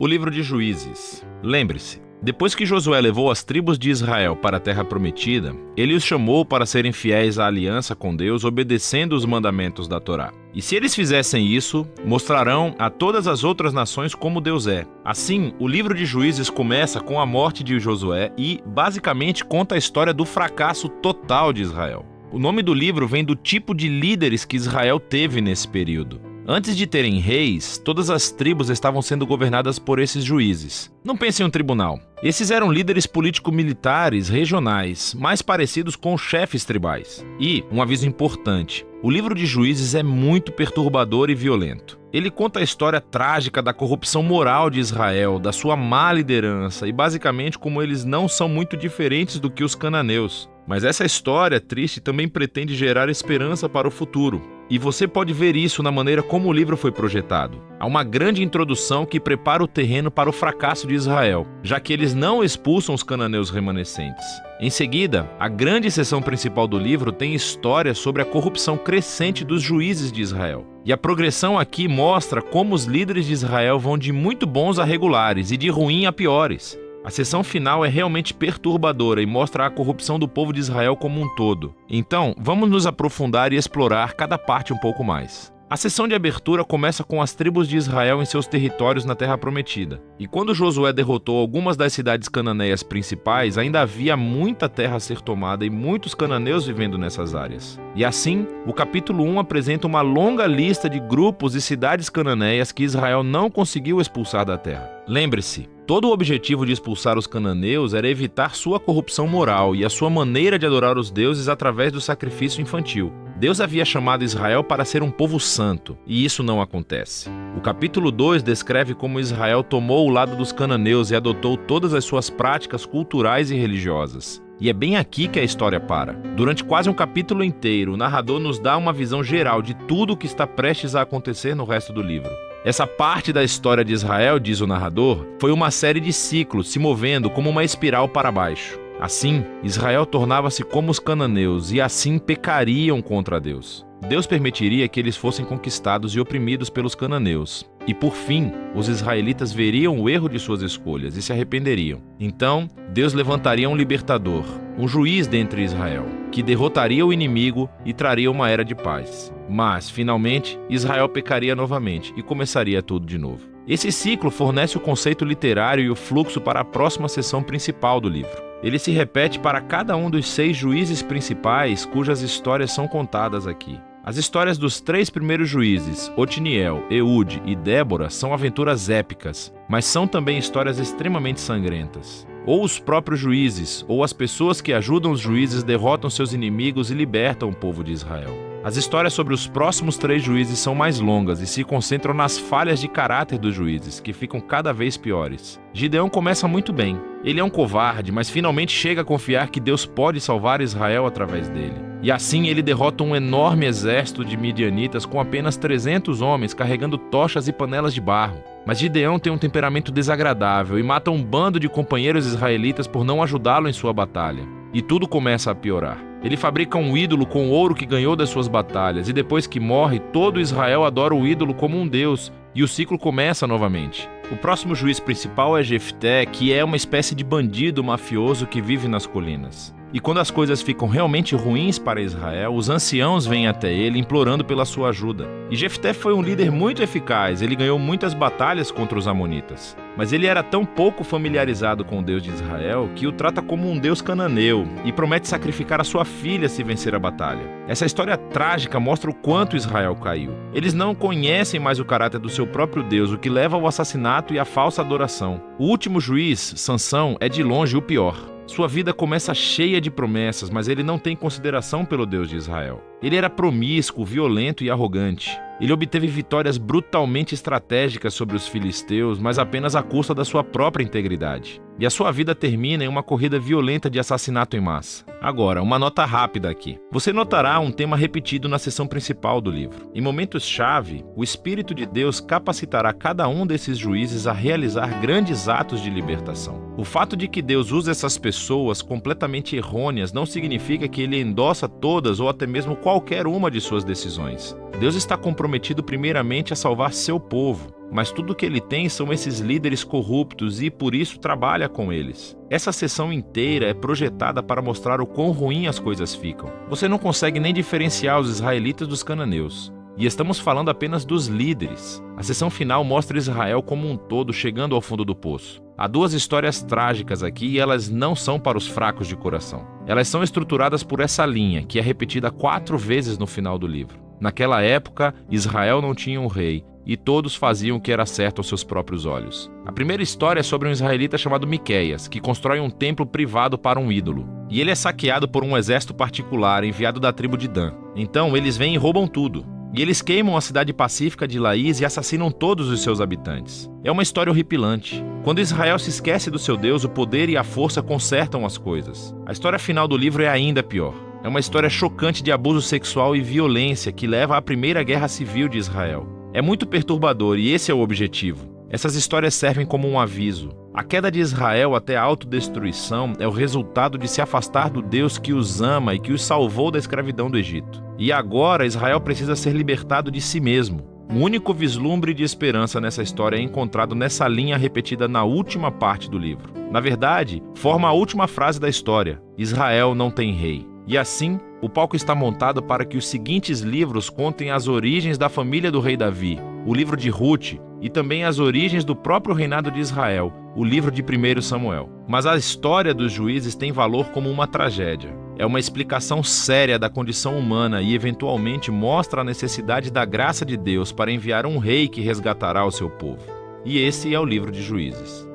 O livro de Juízes. Lembre-se, depois que Josué levou as tribos de Israel para a terra prometida, ele os chamou para serem fiéis à aliança com Deus, obedecendo os mandamentos da Torá. E se eles fizessem isso, mostrarão a todas as outras nações como Deus é. Assim, o livro de Juízes começa com a morte de Josué e, basicamente, conta a história do fracasso total de Israel. O nome do livro vem do tipo de líderes que Israel teve nesse período. Antes de terem reis, todas as tribos estavam sendo governadas por esses juízes. Não pense em um tribunal. Esses eram líderes político-militares regionais, mais parecidos com chefes tribais. E, um aviso importante, o livro de Juízes é muito perturbador e violento. Ele conta a história trágica da corrupção moral de Israel, da sua má liderança e basicamente como eles não são muito diferentes do que os cananeus. Mas essa história triste também pretende gerar esperança para o futuro. E você pode ver isso na maneira como o livro foi projetado. Há uma grande introdução que prepara o terreno para o fracasso de Israel, já que eles não expulsam os cananeus remanescentes. Em seguida, a grande seção principal do livro tem histórias sobre a corrupção crescente dos juízes de Israel. E a progressão aqui mostra como os líderes de Israel vão de muito bons a regulares e de ruim a piores. A seção final é realmente perturbadora e mostra a corrupção do povo de Israel como um todo. Então, vamos nos aprofundar e explorar cada parte um pouco mais. A sessão de abertura começa com as tribos de Israel em seus territórios na Terra Prometida. E quando Josué derrotou algumas das cidades cananeias principais, ainda havia muita terra a ser tomada e muitos cananeus vivendo nessas áreas. E assim, o capítulo 1 apresenta uma longa lista de grupos e cidades cananeias que Israel não conseguiu expulsar da terra. Lembre-se, todo o objetivo de expulsar os cananeus era evitar sua corrupção moral e a sua maneira de adorar os deuses através do sacrifício infantil. Deus havia chamado Israel para ser um povo santo, e isso não acontece. O capítulo 2 descreve como Israel tomou o lado dos cananeus e adotou todas as suas práticas culturais e religiosas. E é bem aqui que a história para. Durante quase um capítulo inteiro, o narrador nos dá uma visão geral de tudo o que está prestes a acontecer no resto do livro. Essa parte da história de Israel, diz o narrador, foi uma série de ciclos se movendo como uma espiral para baixo. Assim, Israel tornava-se como os cananeus e assim pecariam contra Deus. Deus permitiria que eles fossem conquistados e oprimidos pelos cananeus. E por fim, os israelitas veriam o erro de suas escolhas e se arrependeriam. Então, Deus levantaria um libertador, um juiz dentre Israel, que derrotaria o inimigo e traria uma era de paz. Mas, finalmente, Israel pecaria novamente e começaria tudo de novo. Esse ciclo fornece o conceito literário e o fluxo para a próxima seção principal do livro. Ele se repete para cada um dos 6 juízes principais cujas histórias são contadas aqui. As histórias dos 3 primeiros juízes, Otniel, Eude e Débora, são aventuras épicas, mas são também histórias extremamente sangrentas. Ou os próprios juízes, ou as pessoas que ajudam os juízes derrotam seus inimigos e libertam o povo de Israel. As histórias sobre os próximos 3 juízes são mais longas e se concentram nas falhas de caráter dos juízes, que ficam cada vez piores. Gideão começa muito bem. Ele é um covarde, mas finalmente chega a confiar que Deus pode salvar Israel através dele. E assim ele derrota um enorme exército de midianitas com apenas 300 homens carregando tochas e panelas de barro. Mas Gideão tem um temperamento desagradável e mata um bando de companheiros israelitas por não ajudá-lo em sua batalha. E tudo começa a piorar. Ele fabrica um ídolo com o ouro que ganhou das suas batalhas, e depois que morre, todo Israel adora o ídolo como um deus, e o ciclo começa novamente. O próximo juiz principal é Jefté, que é uma espécie de bandido mafioso que vive nas colinas. E quando as coisas ficam realmente ruins para Israel, os anciãos vêm até ele implorando pela sua ajuda. E Jefté foi um líder muito eficaz, ele ganhou muitas batalhas contra os amonitas. Mas ele era tão pouco familiarizado com o Deus de Israel que o trata como um deus cananeu e promete sacrificar a sua filha se vencer a batalha. Essa história trágica mostra o quanto Israel caiu. Eles não conhecem mais o caráter do seu próprio Deus, o que leva ao assassinato e à falsa adoração. O último juiz, Sansão, é de longe o pior. Sua vida começa cheia de promessas, mas ele não tem consideração pelo Deus de Israel. Ele era promíscuo, violento e arrogante. Ele obteve vitórias brutalmente estratégicas sobre os filisteus, mas apenas à custa da sua própria integridade. E a sua vida termina em uma corrida violenta de assassinato em massa. Agora, uma nota rápida aqui. Você notará um tema repetido na seção principal do livro. Em momentos-chave, o Espírito de Deus capacitará cada um desses juízes a realizar grandes atos de libertação. O fato de que Deus usa essas pessoas completamente errôneas não significa que ele endossa todas ou até mesmo qualquer uma de suas decisões. Deus está comprometido comprometido primeiramente a salvar seu povo, mas tudo que ele tem são esses líderes corruptos e por isso trabalha com eles. Essa sessão inteira é projetada para mostrar o quão ruim as coisas ficam. Você não consegue nem diferenciar os israelitas dos cananeus. E estamos falando apenas dos líderes. A sessão final mostra Israel como um todo chegando ao fundo do poço. Há duas histórias trágicas aqui e elas não são para os fracos de coração. Elas são estruturadas por essa linha, que é repetida 4 vezes no final do livro. Naquela época, Israel não tinha um rei, e todos faziam o que era certo aos seus próprios olhos. A primeira história é sobre um israelita chamado Miqueias, que constrói um templo privado para um ídolo. E ele é saqueado por um exército particular enviado da tribo de Dan. Então eles vêm e roubam tudo. E eles queimam a cidade pacífica de Laís e assassinam todos os seus habitantes. É uma história horripilante. Quando Israel se esquece do seu Deus, o poder e a força consertam as coisas. A história final do livro é ainda pior. É uma história chocante de abuso sexual e violência que leva à Primeira Guerra Civil de Israel. É muito perturbador e esse é o objetivo. Essas histórias servem como um aviso. A queda de Israel até a autodestruição é o resultado de se afastar do Deus que os ama e que os salvou da escravidão do Egito. E agora Israel precisa ser libertado de si mesmo. O único vislumbre de esperança nessa história é encontrado nessa linha repetida na última parte do livro. Na verdade, forma a última frase da história: Israel não tem rei. E assim, o palco está montado para que os seguintes livros contem as origens da família do rei Davi, o livro de Ruth, e também as origens do próprio reinado de Israel, o livro de 1 Samuel. Mas a história dos juízes tem valor como uma tragédia. É uma explicação séria da condição humana e eventualmente mostra a necessidade da graça de Deus para enviar um rei que resgatará o seu povo. E esse é o livro de Juízes.